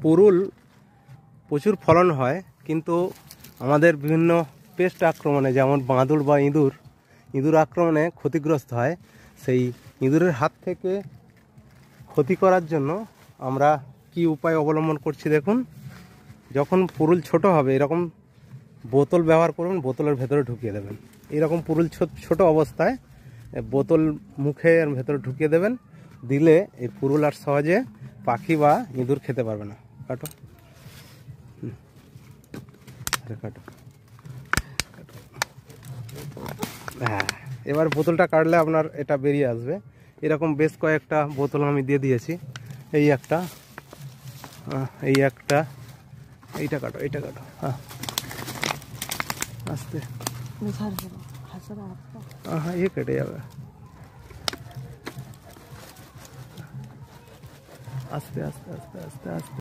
পুরুল প্রচুর ফলন হয়, কিন্তু আমাদের বিভিন্ন পেস্ট আক্রমণে, যেমন বাঁদুড় বা ইঁদুর আক্রমণে ক্ষতিগ্রস্ত হয়। সেই ইঁদুরের হাত থেকে ক্ষতি করার জন্য আমরা কি উপায় অবলম্বন করছি দেখুন। যখন পুরুল ছোট হবে এরকম বোতল ব্যবহার করবেন, বোতলের ভেতরে ঢুকিয়ে দেবেন। এরকম পুরুল ছোট অবস্থায় বোতল মুখের ভেতরে ঢুকিয়ে দেবেন, দিলে এই পুরুল আর সহজে পাখি বা ইঁদুর খেতে পারবে না। কাটো কাটো। হ্যাঁ, এবার বোতলটা কাটলে আপনার এটা বেরিয়ে আসবে। এরকম বেশ কয়েকটা বোতল আমি দিয়ে দিয়েছি। এই একটা, এইটা কাটো, হ্যাঁ আস্তে, হ্যাঁ ये কেটে যাবে। আস্তে আস্তে আস্তে আস্তে আস্তে।